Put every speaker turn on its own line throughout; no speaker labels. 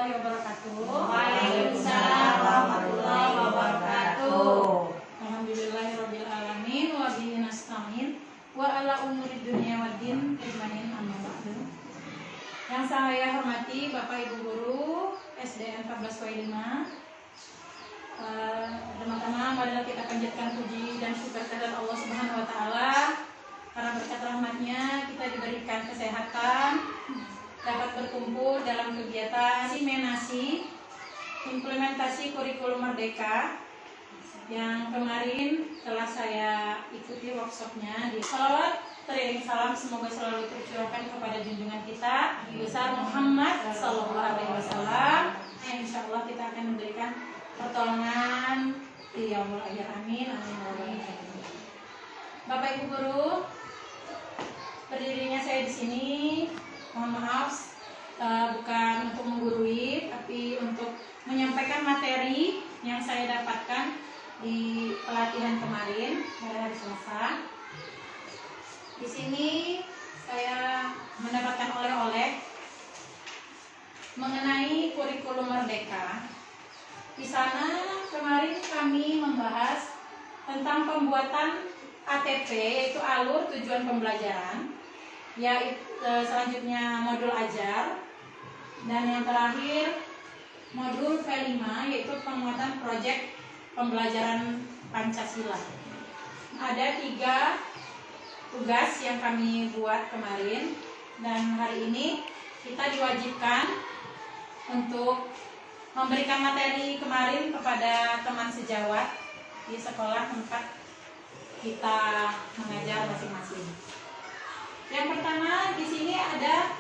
warahmatullahi wabarakatuh.
Waalaikumsalam warahmatullahi wabarakatuh.
Alhamdulillahirabbil alamin wa bihi nasta'in wa ala umuri dunya waddin ajmain amma ba'du. Yang saya hormati Bapak Ibu guru SDN 14W5. Teman-teman, marilah kita panjatkan puji dan syukur kepada Allah Subhanahu wa taala. Karena berkat rahmatnya kita diberikan kesehatan, dapat berkumpul dalam kegiatan simenasi implementasi kurikulum Merdeka yang kemarin telah saya ikuti workshopnya. Di salawat teriring salam semoga selalu tercurahkan kepada junjungan kita Nabi besar Muhammad SAW. Insya Allah kita akan memberikan pertolongan di yaumul akhir. Amin. Amin. Bapak Ibu guru, berdirinya saya di sini, mohon maaf, bukan untuk menggurui, tapi untuk menyampaikan materi yang saya dapatkan di pelatihan kemarin pada hari Selasa. Di sini saya mendapatkan oleh-oleh mengenai kurikulum Merdeka. Di sana kemarin kami membahas tentang pembuatan ATP, yaitu alur tujuan pembelajaran, yaitu selanjutnya modul ajar, dan yang terakhir modul V5, yaitu penguatan proyek pembelajaran Pancasila. Ada 3 tugas yang kami buat kemarin, dan hari ini kita diwajibkan untuk memberikan materi kemarin kepada teman sejawat di sekolah tempat kita mengajar masing-masing. Yang pertama, di sini ada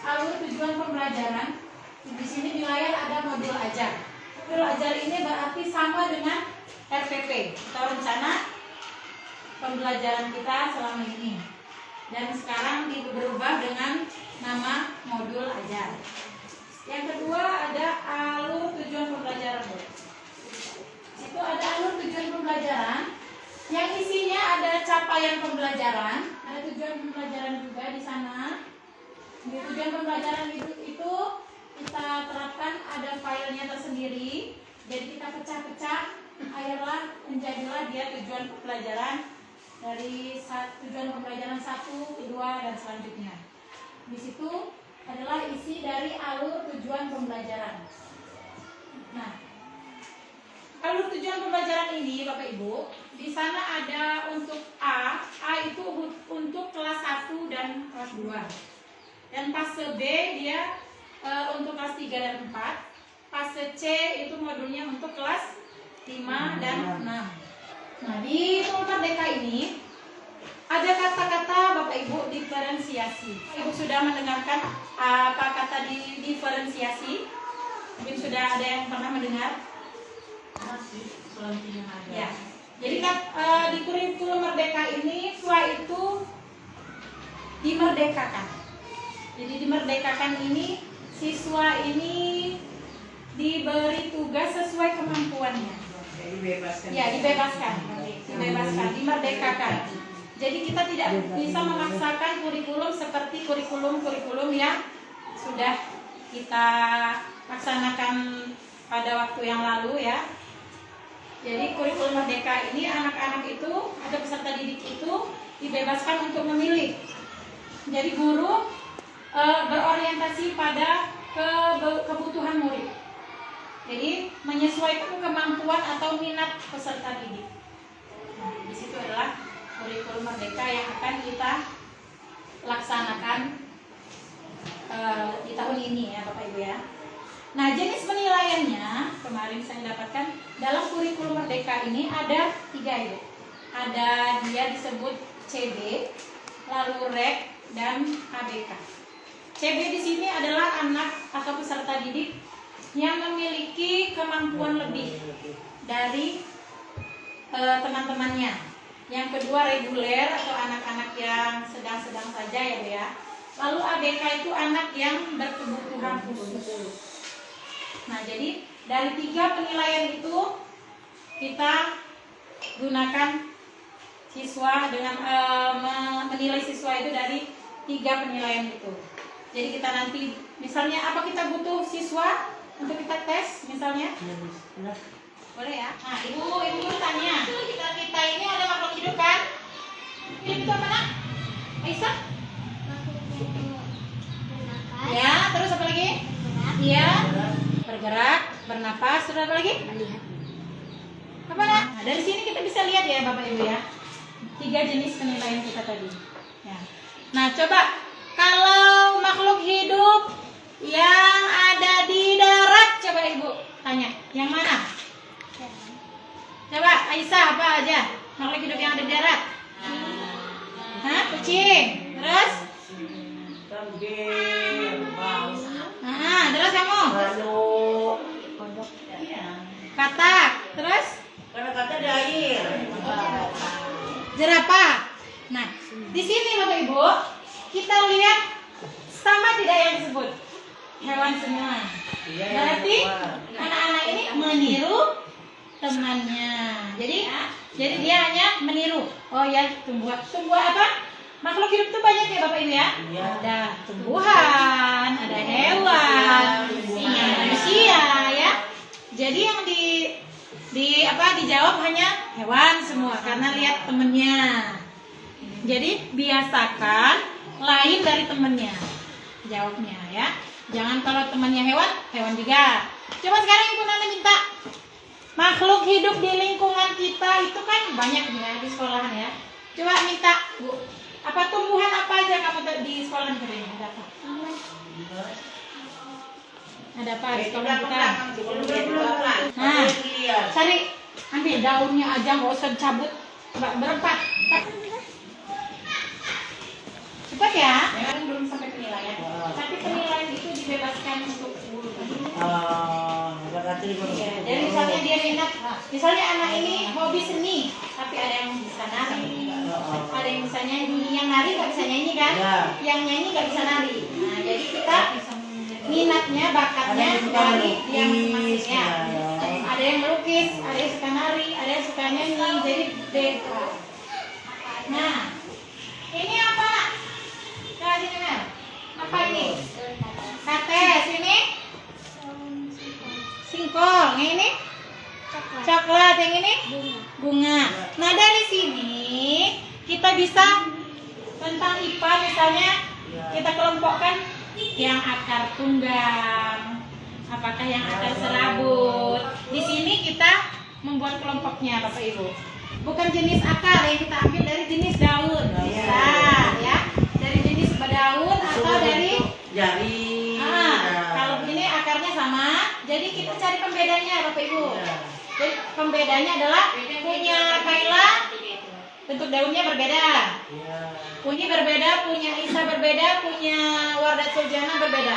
alur tujuan pembelajaran. Di sini di layar ada modul ajar. Modul ajar ini berarti sama dengan RPP atau rencana pembelajaran kita selama ini. Dan sekarang berubah dengan nama modul ajar. Yang kedua ada alur tujuan pembelajaran. Itu ada alur tujuan pembelajaran yang isinya ada capaian pembelajaran, ada tujuan pembelajaran juga di sana. Di tujuan pembelajaran itu kita terapkan ada filenya tersendiri. Jadi kita pecah-pecah, akhirnya menjadilah dia tujuan pembelajaran dari tujuan pembelajaran 1, 2 dan selanjutnya. Di situ adalah isi dari alur tujuan pembelajaran. Nah, alur tujuan pembelajaran ini Bapak Ibu, di sana ada untuk A itu untuk kelas 1 dan kelas 2. Dan fase B dia untuk kelas 3 dan 4. Fase C itu modulnya untuk kelas 5 dan 6. Nah, di Merdeka ini ada kata-kata Bapak Ibu diferensiasi. Ibu sudah mendengarkan apa kata diferensiasi? Mungkin sudah ada yang pernah mendengar? Ya. Jadi kan di kurikulum Merdeka ini siswa itu dimerdekakan. Jadi dimerdekakan ini siswa ini diberi tugas sesuai kemampuannya.
Dibebaskan.
Ya, dibebaskan, dimerdekakan. Jadi kita tidak bisa memaksakan kurikulum seperti kurikulum yang sudah kita laksanakan pada waktu yang lalu ya. Jadi kurikulum Merdeka ini anak-anak itu atau peserta didik itu dibebaskan untuk memilih. Jadi guru berorientasi pada kebutuhan murid. Jadi menyesuaikan kemampuan atau minat peserta didik. Nah, di situ adalah kurikulum Merdeka yang akan kita laksanakan di tahun ini ya Bapak Ibu ya. Nah, jenis penilaiannya kemarin saya dapatkan dalam kurikulum Merdeka ini ada 3 Ibu. Ada dia disebut CB, lalu REK dan ABK. CB di sini adalah anak atau peserta didik yang memiliki kemampuan lebih dari teman-temannya. Yang kedua reguler atau anak-anak yang sedang-sedang saja ya Bu ya. Lalu ABK itu anak yang berkebutuhan khusus. Nah, jadi dari 3 penilaian itu kita gunakan siswa dengan menilai siswa itu dari 3 penilaian itu. Jadi kita nanti Misalnya apa kita butuh siswa untuk kita tes misalnya? Boleh ya? Nah, ibu tanya. Kita ini ada makhluk hidup kan? Hidup itu apa nak? Aisyah? Ya, terus apa lagi? Iya, bergerak, bernapas, terus apa lagi? Melihat. Apa nak? Nah, dari sini kita bisa lihat ya Bapak Ibu ya. 3 jenis penilaian kita tadi. Ya. Nah, coba kalau makhluk hidup yang ada di darat, coba Ibu tanya, yang mana? Coba Aisyah, apa aja makhluk hidup yang ada di darat? Hah? Kucing. Terus? Terus kamu? Katak. Terus?
Karena kata di air.
Jerapah. Nah, di sini Bapak Ibu, kita lihat sama tidak yang disebut? Hewan semua. Berarti anak-anak ini meniru temannya. Jadi dia hanya meniru. Oh ya, tumbuhan apa? Makhluk hidup itu banyak ya Bapak Ibu ya? Ada tumbuhan, ada hewan, manusia ya. Jadi yang dijawab hanya hewan semua karena lihat temennya. Jadi biasakan lain dari temennya jawabnya ya. Jangan kalau temannya hewan juga. Coba sekarang Ibu Nana minta makhluk hidup di lingkungan kita itu kan banyak nih ya di sekolahan ya. Coba minta Bu, apa tumbuhan apa aja kamu di sekolahan katanya? Ada apa? Ada apa di sekolah kita? Nah, cari ambil daunnya aja, nggak usah cabut. Berempat. Cepat ya. Belum sampai penilaian. Tapi penilaian itu dibebaskan untuk guru. Jadi misalnya dia minat, misalnya anak ini hobi seni, tapi ada yang bisa nari, ada yang bisa nyanyi, yang nari nggak bisa nyanyi kan? Yang nyanyi nggak bisa nari. Nah, jadi kita minatnya, bakatnya dari dia masing-masing ya. Ada yang melukis, ada yang suka nari, ada yang suka nyanyi, jadi beda. Nah, ini apa? Coba sini Mel. Apa ini? Sate. Sini? Singkong. Yang ini? Coklat. Yang ini? Bunga. Nah, dari sini kita bisa tentang IPA misalnya kita kelompokkan yang akar tunggang, apakah yang akar serabut. Di sini kita membuat kelompoknya Bapak Ibu. Bukan jenis akar yang kita ambil dari jenis daun. Bisa ya. Dari jenis daun atau dari
jari.
Kalau ini akarnya sama, jadi kita cari pembedanya Bapak Ibu. Jadi pembedanya adalah punya Kaila bentuk daunnya berbeda, punya berbeda, punya Isa berbeda, punya Wardah Suljana berbeda.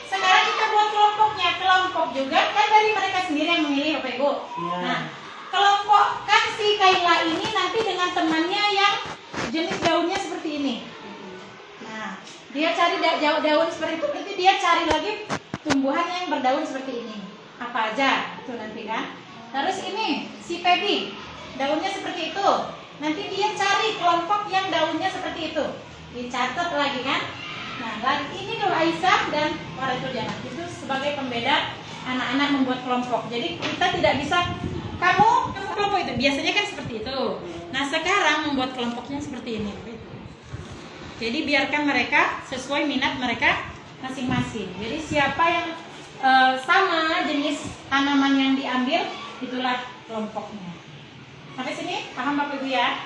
Sekarang kita buat kelompoknya, kelompok juga kan dari mereka sendiri yang memilih Bapak Ibu. Nah, kelompokkan si Kaila ini nanti dengan temannya yang jenis daunnya seperti ini. Nah, dia cari daun seperti itu, berarti dia cari lagi tumbuhan yang berdaun seperti ini. Apa aja itu nanti kan. Terus ini si Pebi, daunnya seperti itu. Nanti dia cari kelompok yang daunnya seperti itu. Dicatat lagi kan. Nah, lagi ini Nur Aisyah dan Waratul Janah. Itu sebagai pembeda anak-anak membuat kelompok. Jadi kita tidak bisa kamu kelompok itu. Biasanya kan seperti itu. Nah, sekarang membuat kelompoknya seperti ini. Jadi biarkan mereka sesuai minat mereka masing-masing. Jadi siapa yang sama jenis tanaman yang diambil, itulah kelompoknya. Sampai sini paham Bapak Ibu ya?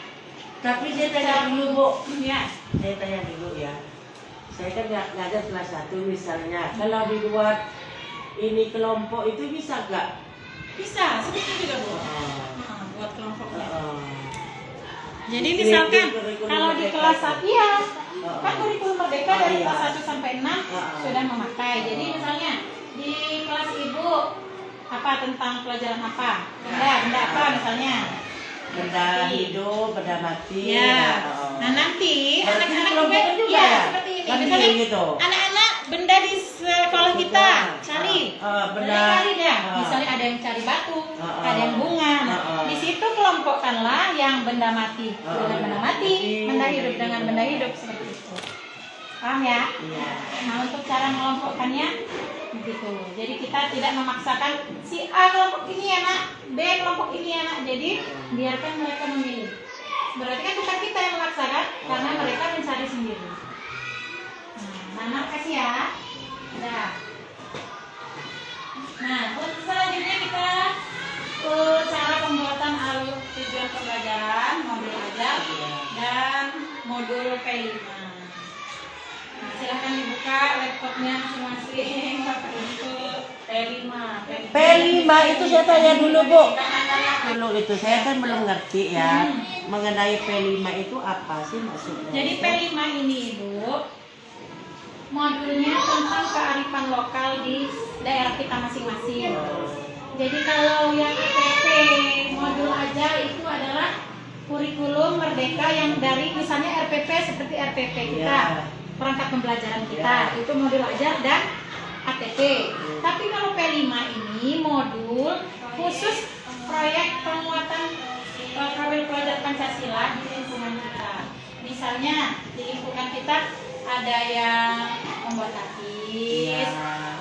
Tapi saya tanya dulu Bu.
Ya.
Saya tanya dulu ya. Saya kan ngajar kelas 1 misalnya. Kalau dibuat ini kelompok itu bisa nggak?
Bisa, seperti juga Bu. Buat kelompoknya. Jadi misalkan kalau di kelas 1 ya, kan kurikulum merdeka dari kelas 1 sampai 6 sudah memakai. Jadi misalnya di kelas Ibu apa tentang pelajaran apa? Benda apa misalnya?
Benda hidup, benda mati.
Ya. Nah, nanti anak-anak juga
ya
seperti ini.
kan
Misalnya
gitu.
anak-anak benda di sekolah kita cari.
Benda
Cari dah. Misalnya ada yang cari batu, ada yang bunga. Nah, di situ kelompokkanlah yang benda mati dengan benda mati, benda hidup dengan benda hidup seperti itu. Paham ya?
Iya.
Nah, untuk cara mengelompokkannya begitu. Jadi kita tidak memaksakan si A kelompok ini ya nak, B kelompok ini ya nak. Jadi biarkan mereka memilih. Berarti kan bukan kita yang memaksakan, karena mereka mencari sendiri. Nah, Nana kasih ya. Udah. Nah, untuk selanjutnya kita cara pembuatan alur tujuan pembelajaran, modul ajar dan modul P5. Nah, silahkan dibuka laptopnya masing-masing untuk P5.
P5 itu saya tanya dulu Bu. Dulu itu saya kan belum ngerti ya mengenai P5 itu apa sih maksudnya?
Jadi P5 ini Ibu modulnya tentang kearifan lokal di daerah kita masing-masing. Jadi kalau yang RPP modul aja itu adalah kurikulum merdeka yang dari misalnya RPP seperti RPP kita, perangkat pembelajaran kita, itu modul ajar dan ATP. Tapi kalau P5 ini modul khusus proyek penguatan kawin pelajar Pancasila di lingkungan kita. Misalnya di lingkungan kita ada yang membuat tapis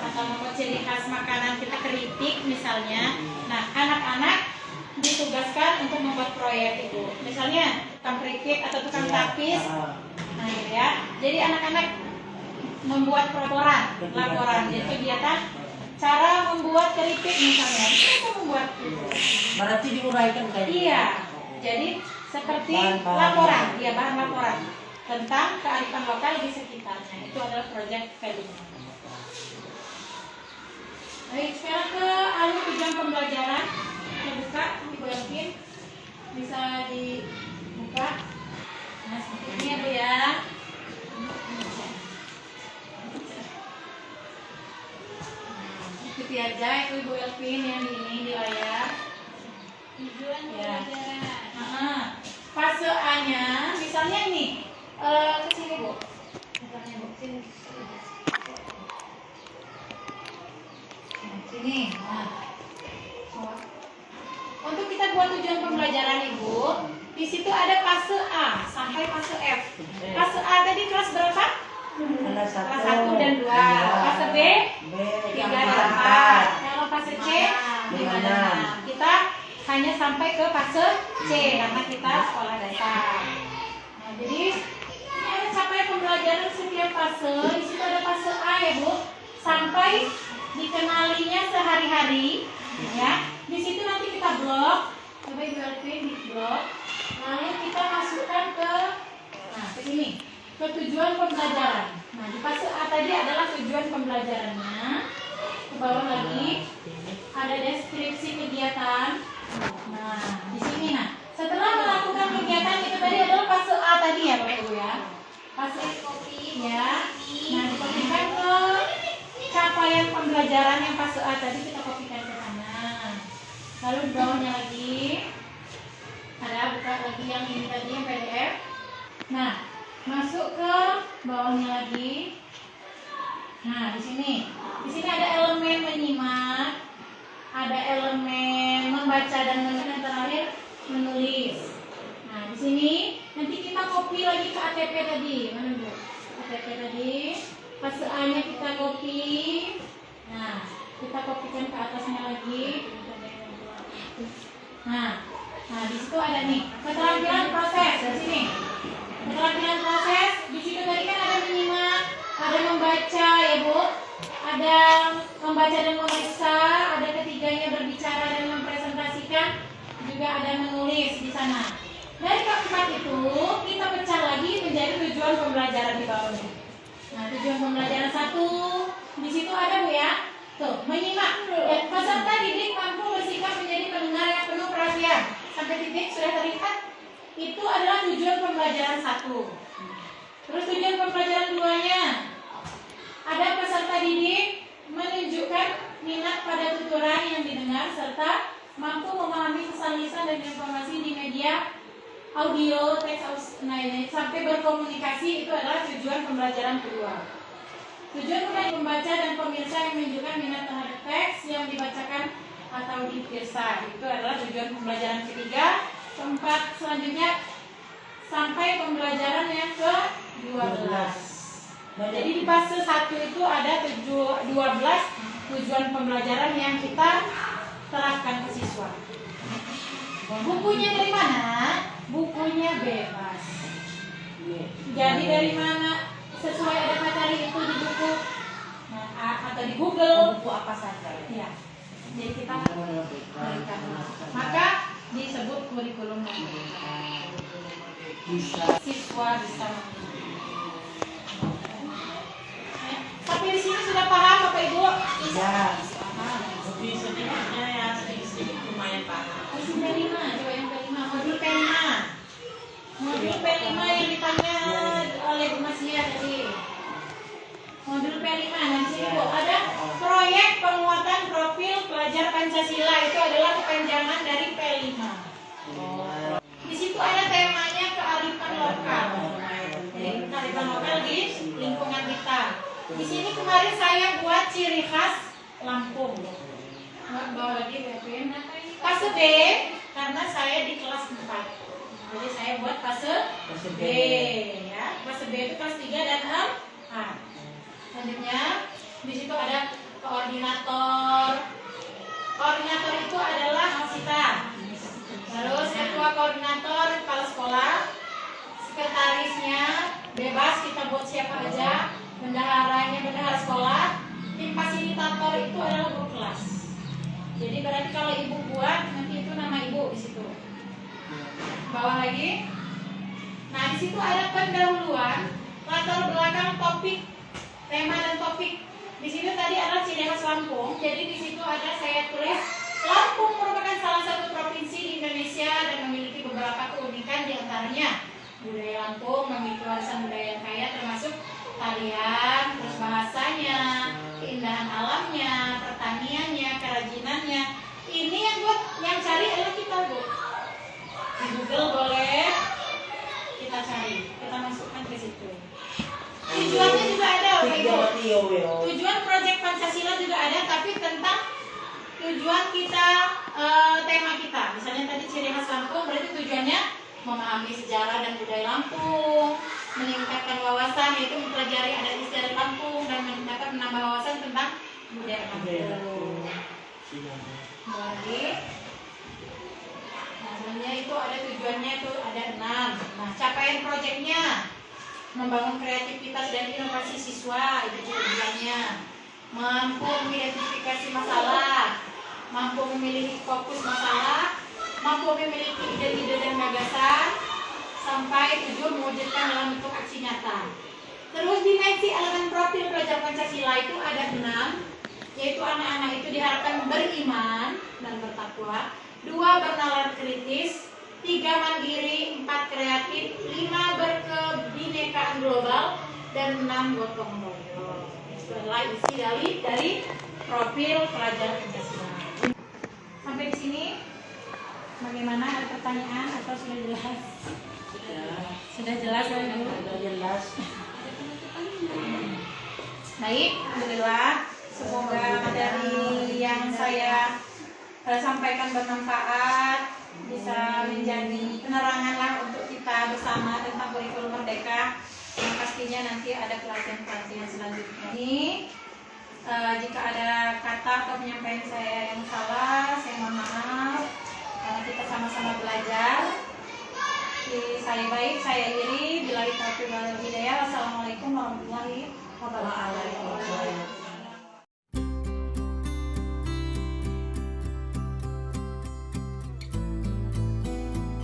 atau membuat ciri khas makanan kita keripik misalnya. Nah, anak-anak ditugaskan untuk membuat proyek itu. Misalnya tukang keripik atau tukang tapis. Nah, ya. Jadi anak-anak membuat laporan. Jadi kegiatan cara membuat keripik misalnya. Kita membuat itu.
Berarti diuraikan kayak gitu.
Iya. Jadi seperti laporan, ya bahan laporan tentang kearifan lokal di sekitarnya. Itu adalah proyek P5. Baik, sekarang ke alur tujuan pembelajaran. Kita buka, Ibu Elvin bisa dibuka. Nah, seperti ini ya Bu ya. Ikuti aja itu Ibu Elvin yang di layar. Tujuan pembelajaran. Fase A-nya, misalnya ini. Ke sini Bu. Misalnya Bu, sini. Sini. Nah. Untuk kita buat tujuan pembelajaran Ibu, di situ ada fase A sampai fase F. Fase A tadi kelas berapa? Kelas 1 dan 2. Fase B 3 dan 4. Kalau fase C 5 dan 6. Kita hanya sampai ke fase C karena kita sekolah dasar. Nah, jadi ini ada capaian pembelajaran setiap fase. Di situ ada fase A ya Bu, sampai dikenalinya sehari-hari, ya. Di situ nanti kita blok, coba Ibu Elvin di blok, lalu kita masukkan ke, nah ke sini, ke tujuan pembelajaran. Nah di fase A tadi adalah tujuan pembelajarannya. Ke bawah lagi ada deskripsi kegiatan. Nah di sini, nah setelah melakukan kegiatan itu tadi adalah fase A tadi ya Bapak Ibu ya. Fase kopi ya. Nah dikopikan ke capaian pembelajaran yang fase A tadi, kita kopikan ke sana. Lalu di bawahnya lagi ada, buka lagi yang ini tadi yang PDF. Nah, masuk ke bawahnya lagi. Nah, di sini ada elemen menyimak, ada elemen membaca dan yang terakhir menulis. Nah, di sini nanti kita copy lagi ke ATP tadi. Mana Bu? ATP tadi. Fase A-nya kita copy. Nah, kita kopikan ke atasnya lagi. Nah, di situ ada nih keterampilan proses di sini. Keterampilan proses di situ tadi kan ada menyimak, ada membaca ya Bu, ada membaca dan memeriksa, ada ketiganya berbicara dan mempresentasikan, juga ada menulis di sana. Dari keempat itu kita pecah lagi menjadi tujuan pembelajaran di bawahnya. Nah, tujuan pembelajaran 1 di situ ada Bu ya. Tuh, menyimak. Ya, peserta didik mampu bersikap menjadi pendengar yang penuh perhatian. Sampai titik sudah terlihat. Itu adalah tujuan pembelajaran 1. Terus tujuan pembelajaran 2-nya. Ada peserta didik menunjukkan minat pada tuturan yang didengar serta mampu memahami pesan lisan dan informasi di media audio, teks, sampai berkomunikasi. Itu adalah tujuan pembelajaran kedua. Tujuan membaca dan pemirsa yang menunjukkan minat terhadap teks yang dibacakan atau dipirsa. Itu adalah tujuan pembelajaran ketiga. Tempat selanjutnya sampai pembelajaran yang ke-12. Jadi di fase 1 itu ada 12 tujuan pembelajaran yang kita terapkan ke siswa. Bukunya dari mana? Bukunya bebas. Jadi dari mana sesuai ada materi itu di buku atau di Google.
Buku apa saja?
Ya. Jadi kita berikan. Maka disebut kurikulum merdeka. Siswa bisa tapi di sini sudah paham Bapak Ibu?
Ya.
Paham.
Lebih sedikitnya ya, sedikit lumayan paham.
Sudah 5, coba yang ke-5, modul P5. Modul P5 yang ditanya oleh Bu Masia tadi. Modul P5, nah di sini Bu ada proyek penguatan profil pelajar Pancasila, itu adalah kepanjangan dari P5. Di situ ada temanya kearifan lokal. Jadi kearifan lokal di lingkungan kita. Di sini kemarin saya buat ciri khas Lampung. Bawa lagi BPN. Fase B karena saya di kelas 4. Jadi saya buat fase B ya. Fase B itu kelas 3 dan 4. Selanjutnya di situ ada koordinator. Koordinator itu adalah Hasita. Terus ketua koordinator kepala sekolah. Sekretarisnya bebas kita buat siapa aja. Bendaharanya bendahara sekolah. Tim fasilitator itu adalah guru kelas. Jadi berarti kalau ibu buat nanti itu nama ibu di situ. Bawah lagi. Nah di situ ada pendahuluan, latar belakang topik, tema dan topik. Di sini tadi adalah ciri khas Lampung. Jadi di situ ada saya tulis Lampung merupakan salah satu provinsi di Indonesia dan memiliki beberapa keunikan diantaranya budaya Lampung memiliki warisan budaya yang kaya termasuk tarian, terus bahasanya, keindahan alamnya, pertaniannya, kerajinannya. Ini yang cari adalah kita Bu. Di Google boleh kita cari, kita masukkan ke situ. Tujuannya juga ada, Bapak Ibu. Tujuan proyek Pancasila juga ada, tapi tentang tujuan kita, tema kita. Misalnya tadi ciri khas Lampung, berarti tujuannya memahami sejarah dan budaya Lampung, meningkatkan wawasan yaitu mempelajari adat istiadat Lampung dan dapat menambah wawasan tentang budaya Lampung. Lagi, nah sebenarnya itu ada tujuannya itu ada 6. Nah capaian proyeknya membangun kreativitas dan inovasi siswa itu tujuannya, mampu mengidentifikasi masalah, mampu memiliki fokus masalah, mampu memiliki ide-ide dan gagasan, sampai tujuan mewujudkan dalam bentuk aksi nyata. Terus dimensi elemen profil pelajar Pancasila itu ada 6, yaitu anak-anak itu diharapkan beriman dan bertakwa, 2 bernalar kritis, 3 mandiri, 4 kreatif, 5 berkebinekaan global, dan 6 gotong royong. Itu adalah isi dari profil pelajar Pancasila. Sampai di sini bagaimana, ada pertanyaan atau sudah jelas? Sudah jelas ya Bu?
Sudah jelas.
Baik, alhamdulillah. Semoga materi yang saya sampaikan bermanfaat, bisa menjadi penerangan lah untuk kita bersama tentang kurikulum merdeka. Yang pastinya nanti ada pelatihan-pelatihan selanjutnya. Ini jika ada kata atau penyampaian saya yang salah, saya mohon maaf. Karena kita sama-sama belajar. Saya baik, saya iri. Billahi taufiq wal hidayah. Wassalamualaikum warahmatullahi wabarakatuh.